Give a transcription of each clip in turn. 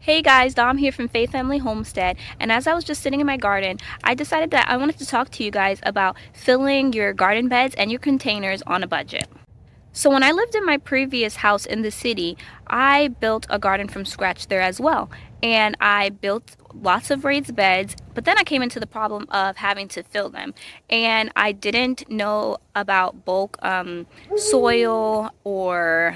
Hey guys, Dom here from Faith Family Homestead, and as I was just sitting in my garden, I decided that I wanted to talk to you guys about filling your garden beds and your containers on a budget. So when I lived in my previous house in the city, I built a garden from scratch there as well. And I built lots of raised beds, but then I came into the problem of having to fill them. And I didn't know about bulk soil or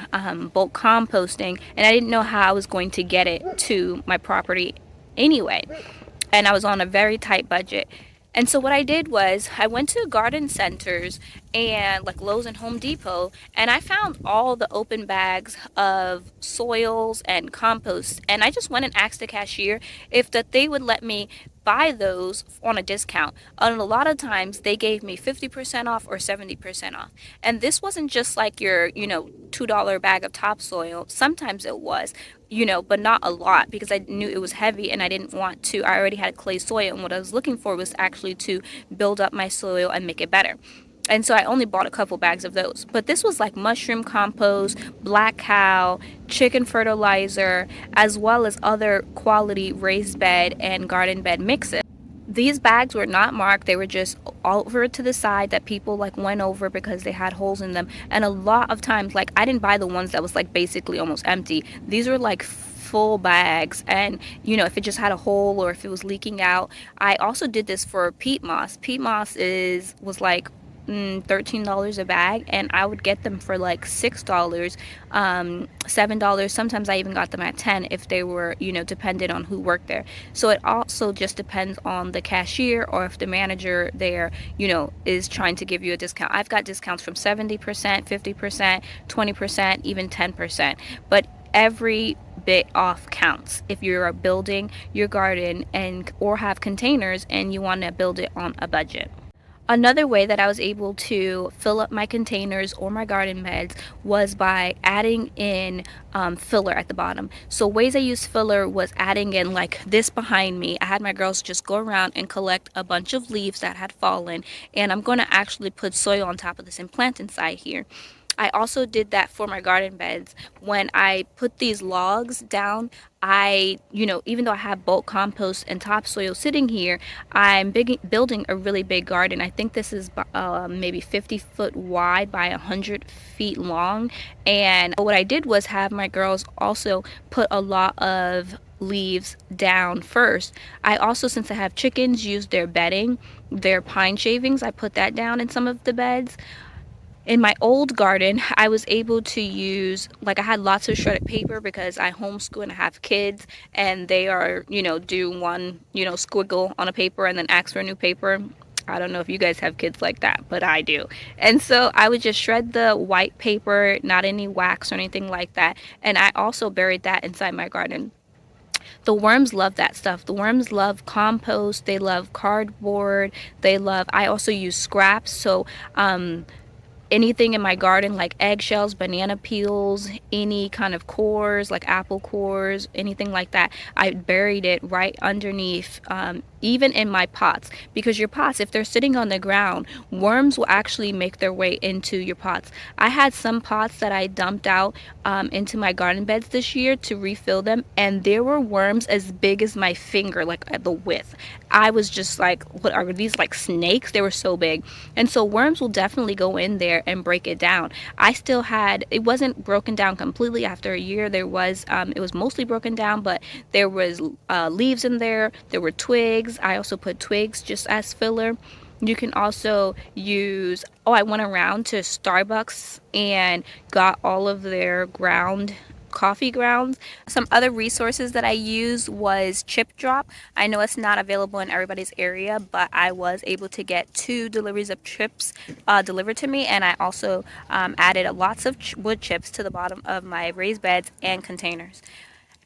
bulk composting, and I didn't know how I was going to get it to my property anyway. And I was on a very tight budget. And so what I did was I went to garden centers and like Lowe's and Home Depot, and I found all the open bags of soils and compost, and I just went and asked the cashier if that they would let me buy those on a discount. And a lot of times they gave me 50% off or 70% off. And this wasn't just like your, $2 bag of topsoil. Sometimes it was, but not a lot because I knew it was heavy and I didn't want to. I already had clay soil, and what I was looking for was actually to build up my soil and make it better. And so I only bought a couple bags of those. But this was like mushroom compost, black cow, chicken fertilizer, as well as other quality raised bed and garden bed mixes. These bags were not marked. They were just all over to the side that people like went over because they had holes in them. And a lot of times, like, I didn't buy the ones that was like basically almost empty. These were like full bags, and if it just had a hole or if it was leaking out. I also did this for peat moss. Peat moss is was like $13 a bag, and I would get them for like $6, $7. Sometimes I even got them at 10 if they were, dependent on who worked there. So it also just depends on the cashier or if the manager there, is trying to give you a discount. I've got discounts from 70%, 50%, 20%, even 10%. But every bit off counts if you're building your garden and or have containers and you want to build it on a budget. Another way that I was able to fill up my containers or my garden beds was by adding in filler at the bottom. So ways I used filler was adding in like this behind me. I had my girls just go around and collect a bunch of leaves that had fallen, and I'm going to actually put soil on top of this and plant inside here. I also did that for my garden beds. When I put these logs down, even though I have bulk compost and topsoil sitting here, building a really big garden. I think this is maybe 50 foot wide by 100 feet long. And what I did was have my girls also put a lot of leaves down first. I also, since I have chickens, used their bedding, their pine shavings. I put that down in some of the beds. In my old garden, I was able to use, like, I had lots of shredded paper because I homeschool and I have kids, and they are, do one, squiggle on a paper and then ask for a new paper. I don't know if you guys have kids like that, but I do. And so I would just shred the white paper, not any wax or anything like that. And I also buried that inside my garden. The worms love that stuff. The worms love compost. They love cardboard. I also use scraps. So, anything in my garden like eggshells, banana peels, any kind of cores like apple cores, anything like that, I buried it right underneath, even in my pots, because your pots, if they're sitting on the ground, worms will actually make their way into your pots. I had some pots that I dumped out into my garden beds this year to refill them, and there were worms as big as my finger, like at the width. I was just like, what are these, like snakes? They were so big. And so worms will definitely go in there and break it down. It wasn't broken down completely after a year. It was mostly broken down, but there was leaves in there. There were twigs. I also put twigs just as filler. You can also use, I went around to Starbucks and got all of their ground coffee grounds. Some other resources that I used was Chip Drop. I know it's not available in everybody's area, but I was able to get 2 deliveries of chips delivered to me, and I also added lots of wood chips to the bottom of my raised beds and containers.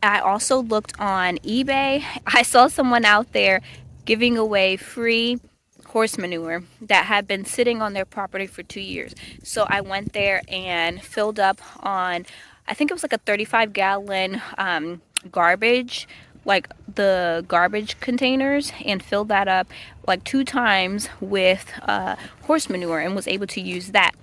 I also looked on eBay. I saw someone out there giving away free horse manure that had been sitting on their property for 2 years. So I went there and filled up on, I think it was like a 35-gallon garbage, like the garbage containers, and filled that up like 2 times with horse manure and was able to use that.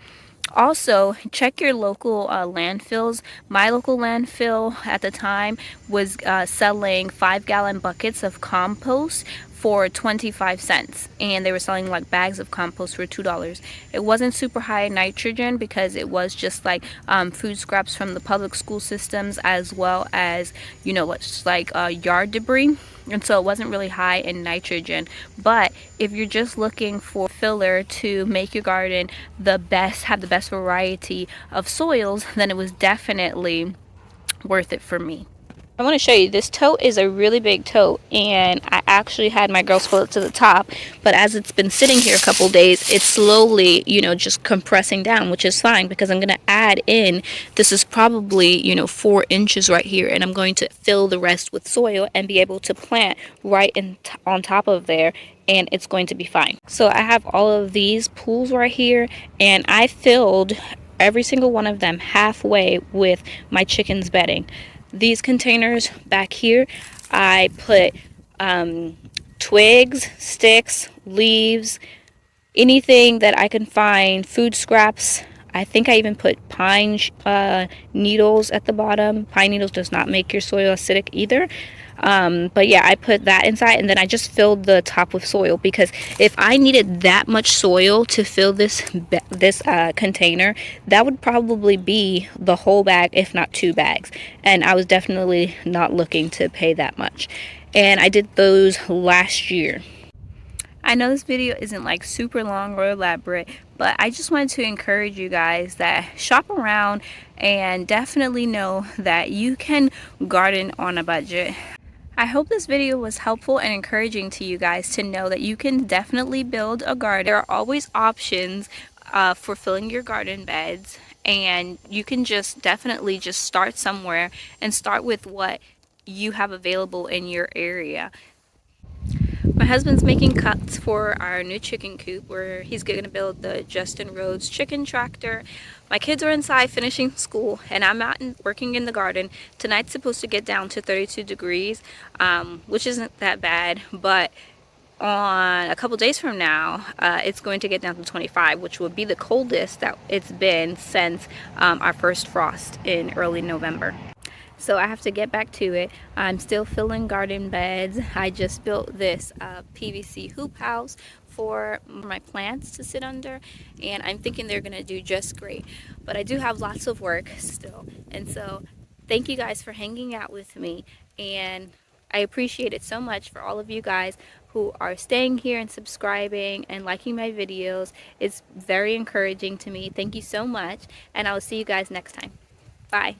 Also, check your local landfills. My local landfill at the time was selling 5-gallon buckets of compost for 25 cents, and they were selling like bags of compost for $2. It wasn't super high in nitrogen because it was just like food scraps from the public school systems, as well as, you know, what's like yard debris, and so it wasn't really high in nitrogen. But if you're just looking for filler to make your garden have the best variety of soils, then it was definitely worth it for me. I want to show you, this tote is a really big tote, and I actually had my girls fill it to the top, but as it's been sitting here a couple days, it's slowly, you know, just compressing down, which is fine because I'm going to add in, this is probably, you know, 4 inches right here, and I'm going to fill the rest with soil and be able to plant right on top of there, and it's going to be fine. So I have all of these pools right here, and I filled every single one of them halfway with my chickens' bedding. These containers back here, I put twigs, sticks, leaves, anything that I can find, food scraps. I think I even put pine needles at the bottom. Pine needles does not make your soil acidic either. But yeah, I put that inside, and then I just filled the top with soil, because if I needed that much soil to fill this container, that would probably be the whole bag, if not 2 bags, and I was definitely not looking to pay that much. And I did those last year. I know this video isn't like super long or elaborate, but I just wanted to encourage you guys that shop around and definitely know that you can garden on a budget. I hope this video was helpful and encouraging to you guys to know that you can definitely build a garden. There are always options for filling your garden beds, and you can just definitely just start somewhere and start with what you have available in your area. My husband's making cuts for our new chicken coop, where he's going to build the Justin Rhodes chicken tractor. My kids are inside finishing school, and I'm out working in the garden. Tonight's supposed to get down to 32 degrees, which isn't that bad, but on a couple days from now, it's going to get down to 25, which will be the coldest that it's been since our first frost in early November. So I have to get back to it. I'm still filling garden beds. I just built this PVC hoop house for my plants to sit under, and I'm thinking they're gonna do just great. But I do have lots of work still, and so thank you guys for hanging out with me, and I appreciate it so much for all of you guys who are staying here and subscribing and liking my videos. It's very encouraging to me. Thank you so much, and I will see you guys next time. Bye.